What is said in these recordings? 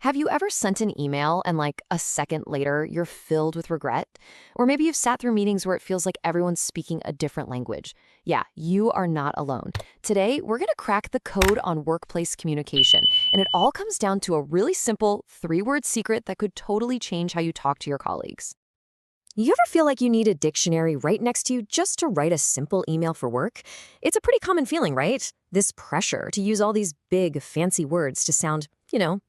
Have you ever sent an email and like a second later you're filled with regret? Or maybe you've sat through meetings where it feels like everyone's speaking a different language. Yeah, you are not alone. Today, we're going to crack the code on workplace communication, and it all comes down to a really simple three-word secret that could totally change how you talk to your colleagues. You ever feel like you need a dictionary right next to you just to write a simple email for work? It's a pretty common feeling, right? This pressure to use all these big, fancy words to sound,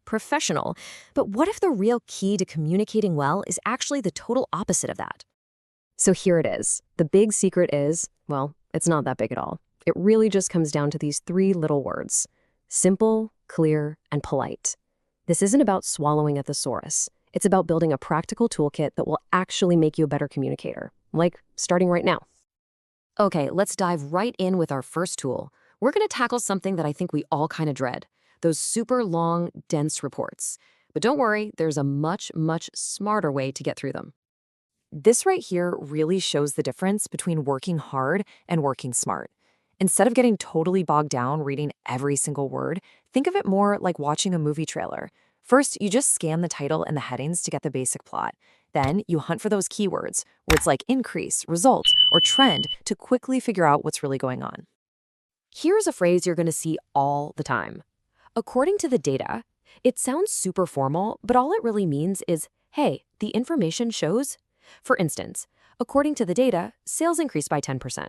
professional. But what if the real key to communicating well is actually the total opposite of that? So here it is. The big secret is, well, it's not that big at all. It really just comes down to these three little words: simple, clear, and polite. This isn't about swallowing a thesaurus. It's about building a practical toolkit that will actually make you a better communicator, like starting right now. Okay, let's dive right in with our first tool. We're going to tackle something that I think we all kind of dread: those super long, dense reports. But don't worry, there's a much, much smarter way to get through them. This right here really shows the difference between working hard and working smart. Instead of getting totally bogged down reading every single word, think of it more like watching a movie trailer. First, you just scan the title and the headings to get the basic plot. Then, you hunt for those keywords, words like increase, result, or trend, to quickly figure out what's really going on. Here's a phrase you're going to see all the time. According to the data, it sounds super formal, but all it really means is, hey, the information shows. For instance, according to the data, sales increased by 10%.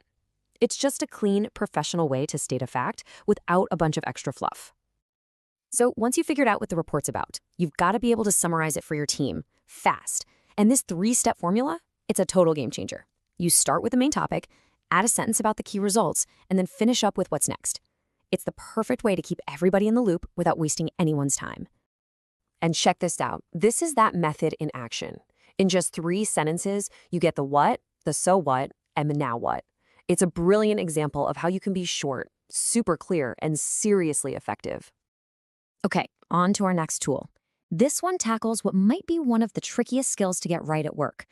It's just a clean, professional way to state a fact without a bunch of extra fluff. So once you've figured out what the report's about, you've got to be able to summarize it for your team fast. And this three-step formula, it's a total game changer. You start with the main topic, add a sentence about the key results, and then finish up with what's next. It's the perfect way to keep everybody in the loop without wasting anyone's time. And check this out. This is that method in action. In just 3 sentences, you get the what, the so what, and the now what. It's a brilliant example of how you can be short, super clear, and seriously effective. Okay, on to our next tool. This one tackles what might be one of the trickiest skills to get right at work: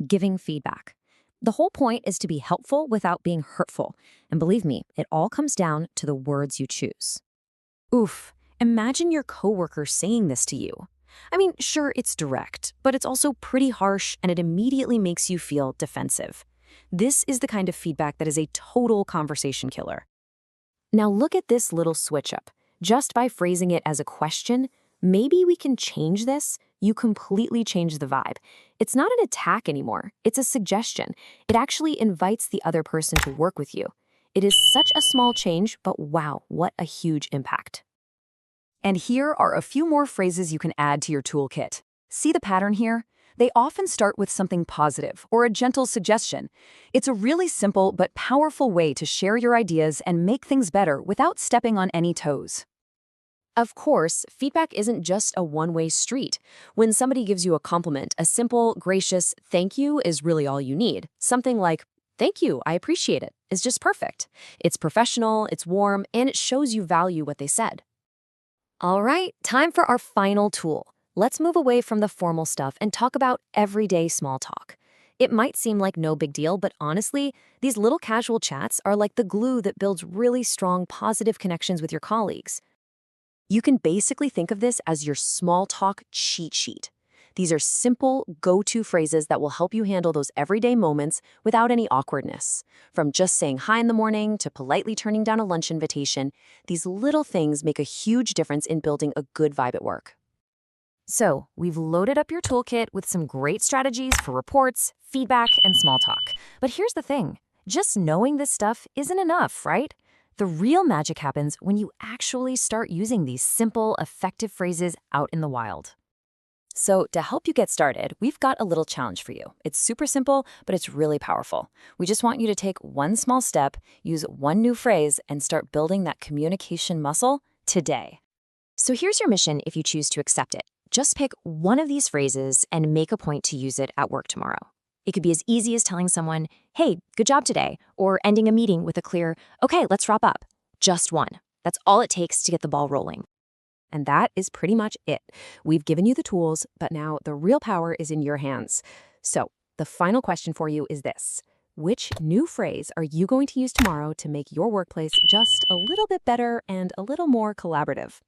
giving feedback. The whole point is to be helpful without being hurtful. And believe me, it all comes down to the words you choose. Oof, imagine your coworker saying this to you. I mean, sure, it's direct, but it's also pretty harsh, and it immediately makes you feel defensive. This is the kind of feedback that is a total conversation killer. Now look at this little switch up. Just by phrasing it as a question, maybe we can change this. You completely change the vibe. It's not an attack anymore. It's a suggestion. It actually invites the other person to work with you. It is such a small change, but wow, what a huge impact. And here are a few more phrases you can add to your toolkit. See the pattern here? They often start with something positive or a gentle suggestion. It's a really simple but powerful way to share your ideas and make things better without stepping on any toes. Of course, feedback isn't just a one-way street. When somebody gives you a compliment, a simple, gracious thank you is really all you need. Something like, "Thank you, I appreciate it," is just perfect. It's professional, it's warm, and it shows you value what they said. All right, time for our final tool. Let's move away from the formal stuff and talk about everyday small talk. It might seem like no big deal, but honestly, these little casual chats are like the glue that builds really strong, positive connections with your colleagues. You can basically think of this as your small talk cheat sheet. These are simple, go-to phrases that will help you handle those everyday moments without any awkwardness. From just saying hi in the morning to politely turning down a lunch invitation, these little things make a huge difference in building a good vibe at work. So, we've loaded up your toolkit with some great strategies for reports, feedback, and small talk. But here's the thing. Just knowing this stuff isn't enough, right? The real magic happens when you actually start using these simple, effective phrases out in the wild. So to help you get started, we've got a little challenge for you. It's super simple, but it's really powerful. We just want you to take one small step, use one new phrase, and start building that communication muscle today. So here's your mission if you choose to accept it. Just pick one of these phrases and make a point to use it at work tomorrow. It could be as easy as telling someone, "Hey, good job today," or ending a meeting with a clear, "Okay, let's wrap up." Just one. That's all it takes to get the ball rolling. And that is pretty much it. We've given you the tools, but now the real power is in your hands. So the final question for you is this: which new phrase are you going to use tomorrow to make your workplace just a little bit better and a little more collaborative?